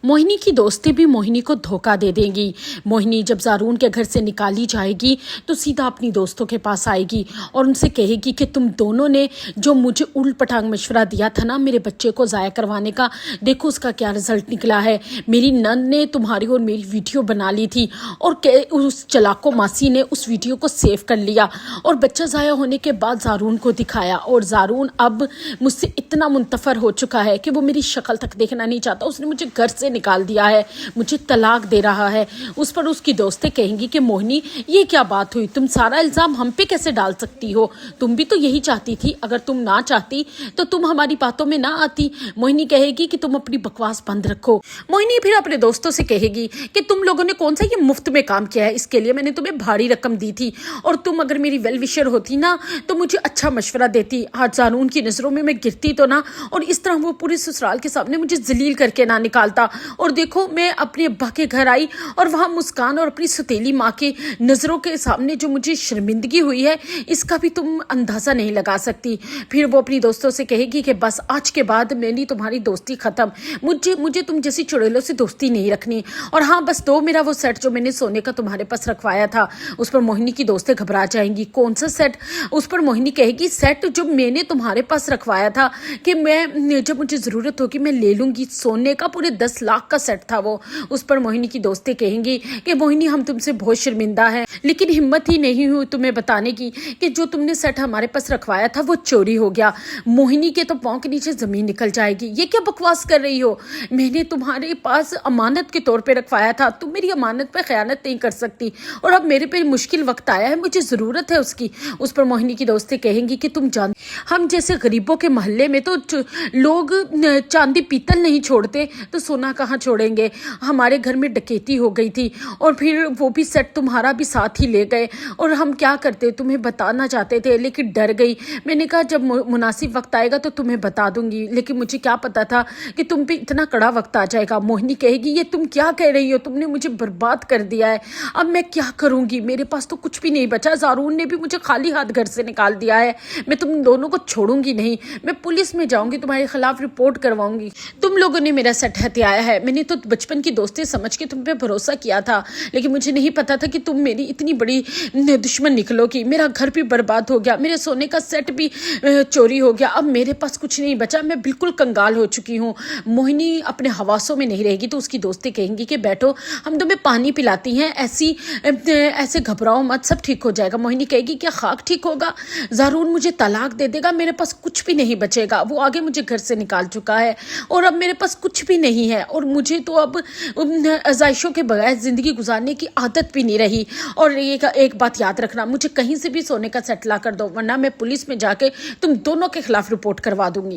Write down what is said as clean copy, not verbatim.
मोहिनी की दोस्ती भी मोहिनी को धोखा दे देंगी। मोहिनी जब ज़ारून के घर से निकाली जाएगी तो सीधा अपनी दोस्तों के पास आएगी और उनसे कहेगी कि तुम दोनों ने जो मुझे उल्ट पटांग मशवरा दिया था ना मेरे बच्चे को ज़ाया करवाने का, देखो उसका क्या रिजल्ट निकला है। मेरी नंद ने तुम्हारी और मेरी वीडियो बना ली थी और उस चलाको मासी ने उस वीडियो को सेव कर लिया और बच्चा ज़ाया होने के बाद ज़ारून को दिखाया। और ज़ारून अब मुझसे इतना मुंतफर हो चुका है कि वो मेरी शक्ल तक देखना नहीं चाहता। उसने मुझे घर से निकाल दिया है, मुझे तलाक दे रहा है। उस पर उसकी दोस्तें कहेंगी कि मोहिनी ये क्या बात हुई, तुम सारा इल्ज़ाम हम पे कैसे डाल सकती हो, तुम भी तो यही चाहती थी, अगर तुम ना चाहती तो तुम हमारी बातों में ना आती। मोहिनी कहेगी कि तुम अपनी बकवास बंद रखो। मोहिनी फिर अपने दोस्तों से कहेगी कि तुम लोगों ने कौन सा ये मुफ्त में काम किया है, इसके लिए मैंने तुम्हें भारी रकम दी थी और तुम अगर मेरी वेल विशर होती ना तो मुझे अच्छा मशवरा देती, आज ज़ारून की नज़रों में मैं गिरती तो ना, और इस तरह वो पूरे ससुराल के सामने मुझे जलील करके ना निकालता। और देखो मैं अपने अब्बा के घर आई और वहाँ मुस्कान और अपनी सतीली माँ के नज़रों के सामने जो मुझे शर्मिंदगी हुई है इसका भी तुम अंदाज़ा नहीं लगा सकती। फिर वो अपनी दोस्तों से कहेगी कि बस आज के बाद मेरी तुम्हारी दोस्ती ख़त्म, मुझे तुम जैसी चुड़ैलों से दोस्ती नहीं रखनी। और हाँ बस दो मेरा वो सेट जो मैंने सोने का तुम्हारे पास रखवाया था। उस पर मोहिनी की दोस्तें घबरा जाएंगी, कौन सा सेट? उस पर मोहिनी कहेगी सेट जो मैंने तुम्हारे पास रखवाया था कि मैं जब मुझे ज़रूरत होगी मैं ले लूँगी, सोने का पूरे 10 लाख का सेट था वो। उस पर मोहिनी की दोस्तें कहेंगी कि मोहिनी हम तुमसे बहुत शर्मिंदा हैं, लेकिन हिम्मत ही नहीं हुई तुम्हें बताने की कि जो तुमने सेट हमारे पास रखवाया था वो चोरी हो गया। मोहिनी के तो पाँव के नीचे ज़मीन निकल जाएगी, ये क्या बकवास कर रही हो, मैंने तुम्हारे पास अमानत के तौर पर रखवाया था, तुम मेरी अमानत पर ख़यानत नहीं कर सकती और अब मेरे पे मुश्किल वक्त आया है, मुझे ज़रूरत है उसकी। उस पर मोहिनी की दोस्तें कहेंगी कि तुम जान हम जैसे गरीबों के मोहल्ले में तो लोग चांदी पीतल नहीं छोड़ते तो सोना कहाँ छोड़ेंगे। हमारे घर में डकैती हो गई थी और फिर वो भी सेट तुम्हारा भी साथ ही ले गए और हम क्या करते, तुम्हें बताना चाहते थे लेकिन डर गई। मैंने कहा जब मुनासिब वक्त आएगा तो तुम्हें बता दूंगी, लेकिन मुझे क्या पता था कि तुम पे इतना कड़ा वक्त आ जाएगा। मोहिनी कहेगी ये तुम क्या कह रही हो, तुमने मुझे बर्बाद कर दिया है, अब मैं क्या करूँगी, मेरे पास तो कुछ भी नहीं बचा। ज़ारून ने भी मुझे खाली हाथ घर से निकाल दिया है, मैं तुम दोनों को छोड़ूंगी नहीं, मैं पुलिस में जाऊंगी, तुम्हारे खिलाफ रिपोर्ट करवाऊंगी। तुम लोगों ने मेरा सेट हथियाया है, मैंने तो बचपन की दोस्ती समझ के तुम पे भरोसा किया था, लेकिन मुझे नहीं पता था कि तुम मेरी इतनी बड़ी दुश्मन निकलोगी। मेरा घर भी बर्बाद हो गया, मेरे सोने का सेट भी चोरी हो गया, अब मेरे पास कुछ नहीं बचा, मैं बिल्कुल कंगाल हो चुकी हूँ। मोहिनी अपने हवासों में नहीं रहेगी तो उसकी दोस्तें कहेंगी कि बैठो हम तुम्हें पानी पिलाती हैं, ऐसे घबराओ मत, सब ठीक हो जाएगा। मोहिनी कहेगी क्या खाक ठीक होगा, ज़ारून मुझे तलाक दे देगा, मेरे पास कुछ भी नहीं बचेगा, वो आगे मुझे घर से निकाल चुका है और अब मेरे पास कुछ भी नहीं है और मुझे तो अब आज़ाइशों के बगैर ज़िंदगी गुजारने की आदत भी नहीं रही। और एक बात याद रखना, मुझे कहीं से भी सोने का सेट ला कर दो वरना मैं पुलिस में जाके तुम दोनों के खिलाफ रिपोर्ट करवा दूंगी।